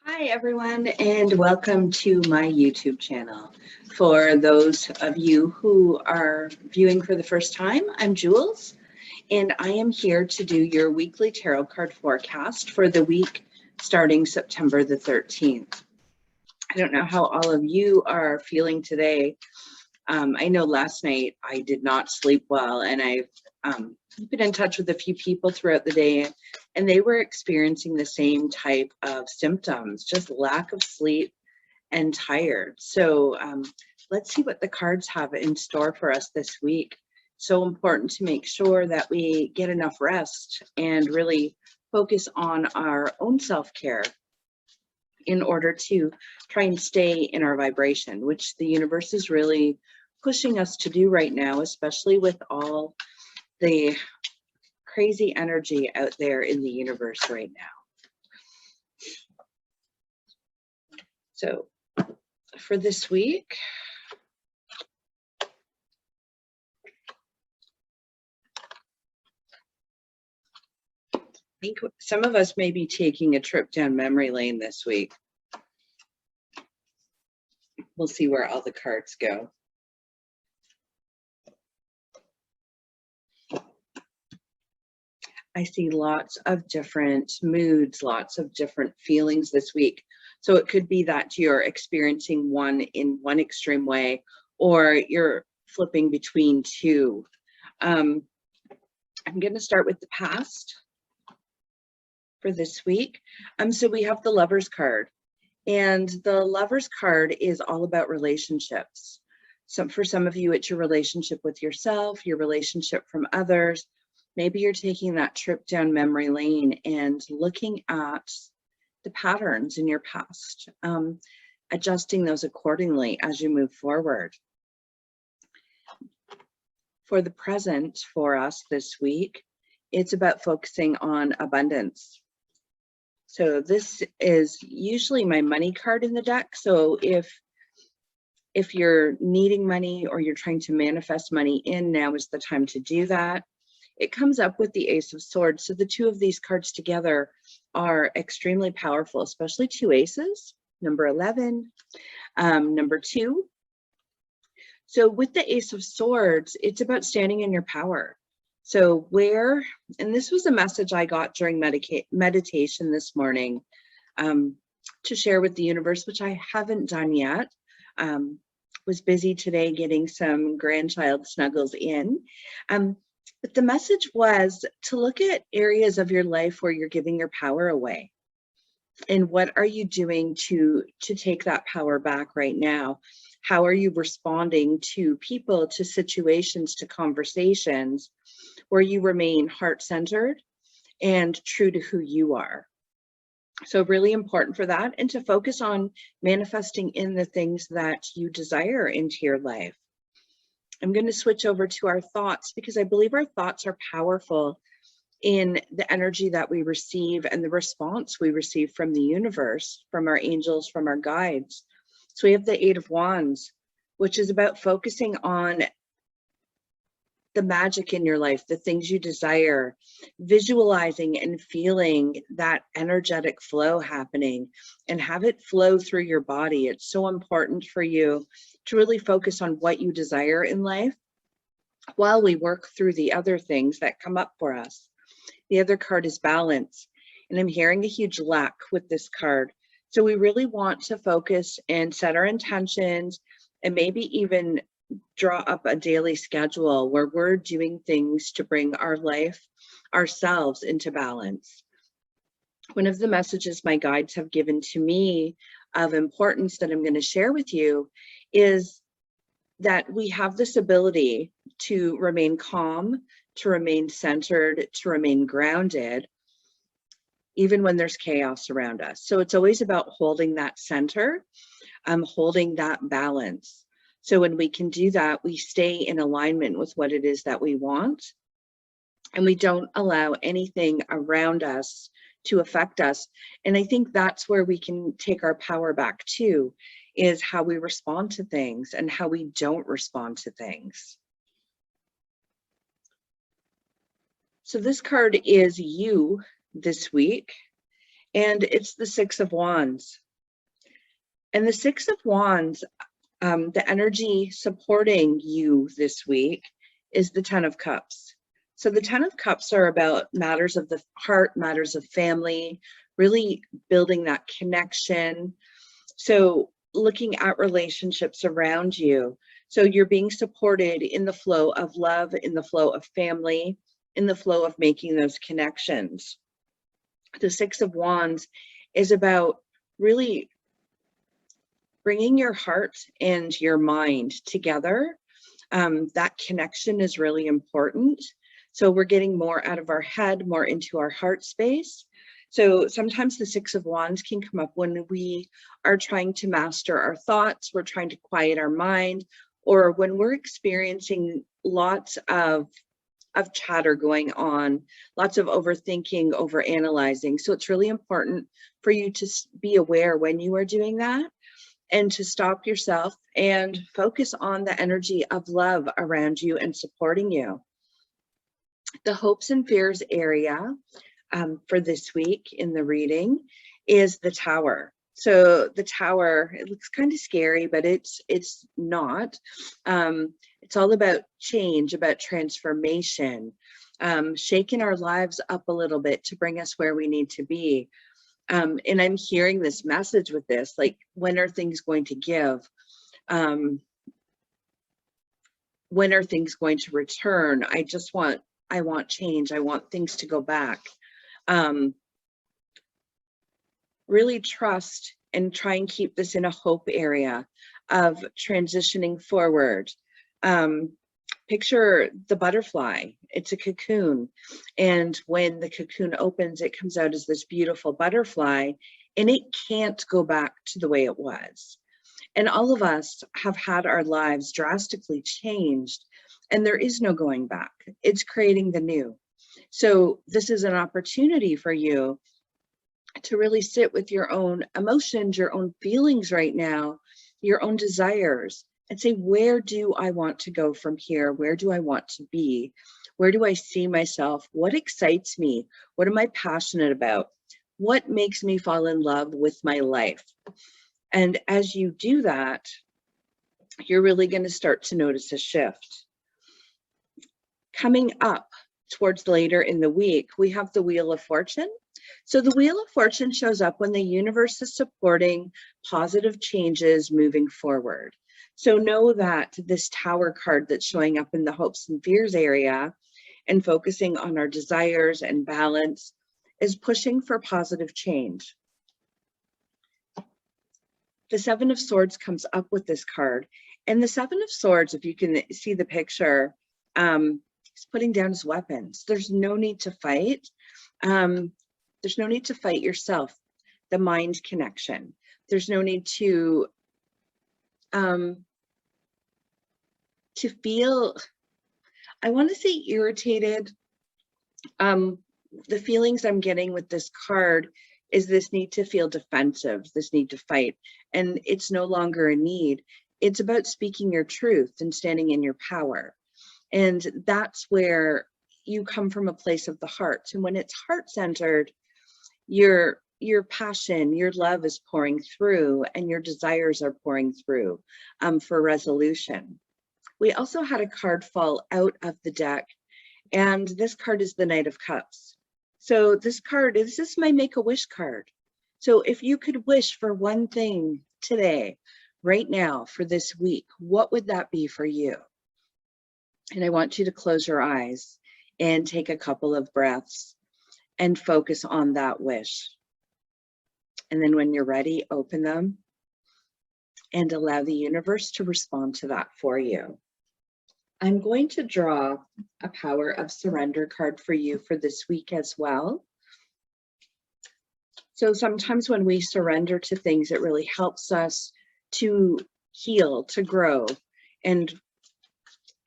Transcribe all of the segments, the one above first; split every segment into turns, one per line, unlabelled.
Hi everyone, and welcome to my YouTube channel. For those of you who are viewing for the first time, I'm Jules, and I am here to do your weekly tarot card forecast for the week starting September the 13th. I don't know how all of you are feeling today. I know last night I did not sleep well, and I've been in touch with a few people throughout the day, and they were experiencing the same type of symptoms, just lack of sleep and tired. So let's see what the cards have in store for us this week. So important to make sure that we get enough rest and really focus on our own self-care in order to try and stay in our vibration, which the universe is really pushing us to do right now, especially with all the crazy energy out there in the universe right now. So for this week, I think some of us may be taking a trip down memory lane this week. We'll see where all the cards go. I see lots of different moods, lots of different feelings this week. So it could be that you're experiencing one in one extreme way, or you're flipping between two. I'm going to start with the past for this week. So we have the Lovers card, and the Lovers card is all about relationships. So for some of you, it's your relationship with yourself, your relationship from others. Maybe you're taking that trip down memory lane and looking at the patterns in your past, adjusting those accordingly as you move forward. For the present for us this week, it's about focusing on abundance. So this is usually my money card in the deck. So if you're needing money or you're trying to manifest money in, now is the time to do that. It comes up with the Ace of Swords. So the two of these cards together are extremely powerful, especially two aces, number 11, number 2. So with the Ace of Swords, it's about standing in your power. So and this was a message I got during meditation this morning to share with the universe, which I haven't done yet. Was busy today getting some grandchild snuggles in. But the message was to look at areas of your life where you're giving your power away. And what are you doing to take that power back right now? How are you responding to people, to situations, to conversations where you remain heart-centered and true to who you are? So really important for that, and to focus on manifesting in the things that you desire into your life. I'm going to switch over to our thoughts, because I believe our thoughts are powerful in the energy that we receive and the response we receive from the universe, from our angels, from our guides. So we have the Eight of Wands, which is about focusing on the magic in your life, the things you desire, visualizing and feeling that energetic flow happening, and have it flow through your body. It's so important for you to really focus on what you desire in life while we work through the other things that come up for us. The other card is Balance, and I'm hearing a huge lack with this card. So we really want to focus and set our intentions, and maybe even draw up a daily schedule where we're doing things to bring our life, ourselves into balance. One of the messages my guides have given to me of importance that I'm going to share with you is that we have this ability to remain calm, to remain centered, to remain grounded, even when there's chaos around us. So it's always about holding that center, holding that balance. So when we can do that, we stay in alignment with what it is that we want, and we don't allow anything around us to affect us. And I think that's where we can take our power back too, is how we respond to things and how we don't respond to things. So this card is you this week, and it's the Six of Wands. And the Six of Wands, the energy supporting you this week is the Ten of Cups. So the Ten of Cups are about matters of the heart, matters of family, really building that connection. So looking at relationships around you. So you're being supported in the flow of love, in the flow of family, in the flow of making those connections. The Six of Wands is about really bringing your heart and your mind together. That connection is really important. So we're getting more out of our head, more into our heart space. So sometimes the Six of Wands can come up when we are trying to master our thoughts, we're trying to quiet our mind, or when we're experiencing lots of chatter going on, lots of overthinking, overanalyzing. So it's really important for you to be aware when you are doing that and to stop yourself and focus on the energy of love around you and supporting you. The hopes and fears area for this week in the reading is the Tower. So the Tower, it looks kind of scary, but it's not. It's all about change, about transformation, shaking our lives up a little bit to bring us where we need to be. And I'm hearing this message with this, like, when are things going to give? When are things going to return? I want change. I want things to go back. Really trust and try and keep this in a hope area of transitioning forward. Picture the butterfly. It's a cocoon. And when the cocoon opens, it comes out as this beautiful butterfly, and it can't go back to the way it was. And all of us have had our lives drastically changed, and there is no going back. It's creating the new. So this is an opportunity for you to really sit with your own emotions, your own feelings right now, your own desires, and say, where do I want to go from here? Where do I want to be? Where do I see myself? What excites me? What am I passionate about? What makes me fall in love with my life? And as you do that, you're really going to start to notice a shift. Coming up towards later in the week, we have the Wheel of Fortune. So the Wheel of Fortune shows up when the universe is supporting positive changes moving forward. So know that this Tower card that's showing up in the hopes and fears area and focusing on our desires and balance is pushing for positive change. The Seven of Swords comes up with this card. And the Seven of Swords, if you can see the picture, he's putting down his weapons. There's no need to fight. There's no need to fight yourself, the mind connection. There's no need to feel, I want to say irritated. The feelings I'm getting with this card is this need to feel defensive, this need to fight. And it's no longer a need. It's about speaking your truth and standing in your power. And that's where you come from, a place of the heart. And when it's heart-centered, your passion, your love is pouring through, and your desires are pouring through for resolution. We also had a card fall out of the deck, and this card is the Knight of Cups. So this is my Make-A-Wish card. So if you could wish for one thing today, right now, for this week, what would that be for you? And I want you to close your eyes and take a couple of breaths and focus on that wish. And then when you're ready, open them and allow the universe to respond to that for you. I'm going to draw a Power of Surrender card for you for this week as well. So sometimes when we surrender to things, it really helps us to heal, to grow. And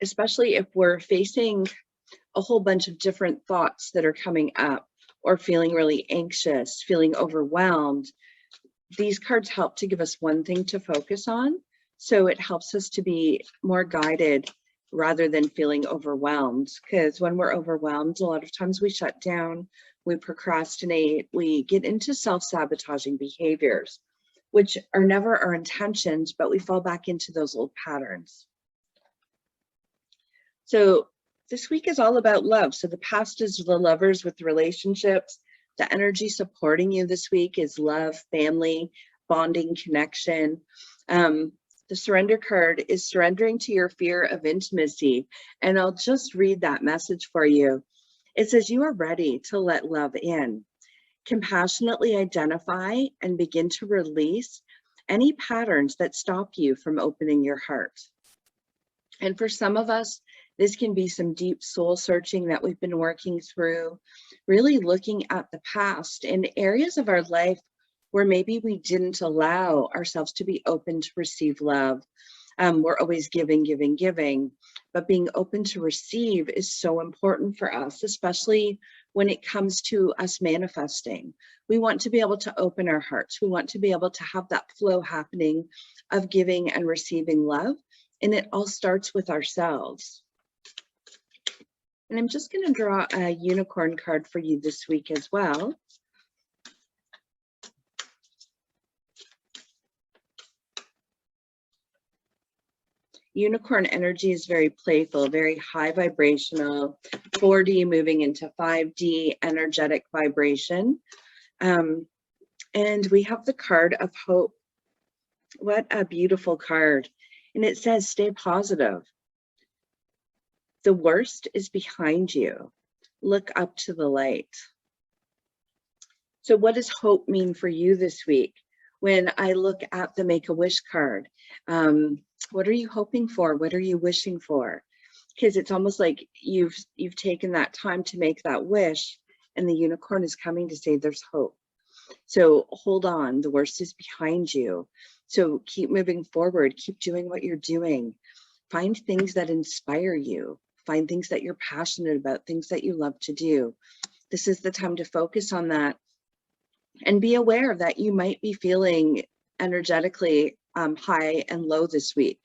especially if we're facing a whole bunch of different thoughts that are coming up, or feeling really anxious, feeling overwhelmed, these cards help to give us one thing to focus on. So it helps us to be more guided rather than feeling overwhelmed. Because when we're overwhelmed, a lot of times we shut down, we procrastinate, we get into self-sabotaging behaviors, which are never our intentions, but we fall back into those old patterns. So this week is all about love. So the past is the lovers with relationships. The energy supporting you this week is love, family, bonding, connection. The surrender card is surrendering to your fear of intimacy. And I'll just read that message for you. It says, you are ready to let love in. Compassionately identify and begin to release any patterns that stop you from opening your heart. And for some of us, this can be some deep soul searching that we've been working through, really looking at the past and areas of our life where maybe we didn't allow ourselves to be open to receive love. We're always giving, giving, giving, but being open to receive is so important for us, especially when it comes to us manifesting. We want to be able to open our hearts. We want to be able to have that flow happening of giving and receiving love. And it all starts with ourselves. And I'm just going to draw a unicorn card for you this week as well. Unicorn energy is very playful, very high vibrational, 4D moving into 5D energetic vibration. And we have the card of hope. What a beautiful card. And it says, stay positive. The worst is behind you. Look up to the light. So what does hope mean for you this week? When I look at the Make-A-Wish card, what are you hoping for? What are you wishing for? Because it's almost like you've taken that time to make that wish, and the unicorn is coming to say there's hope. So hold on, the worst is behind you. So keep moving forward, keep doing what you're doing. Find things that inspire you. Find things that you're passionate about, things that you love to do. This is the time to focus on that. And be aware that you might be feeling energetically high and low this week.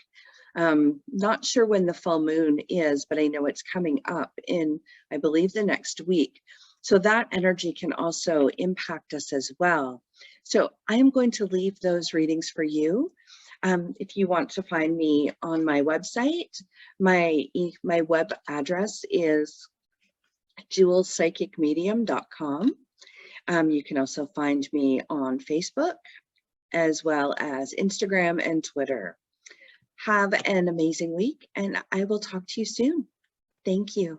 Not sure when the full moon is, but I know it's coming up in, I believe, the next week. So that energy can also impact us as well. So I am going to leave those readings for you. If you want to find me on my website, my web address is jewelspsychicmedium.com. You can also find me on Facebook, as well as Instagram and Twitter. Have an amazing week, and I will talk to you soon. Thank you.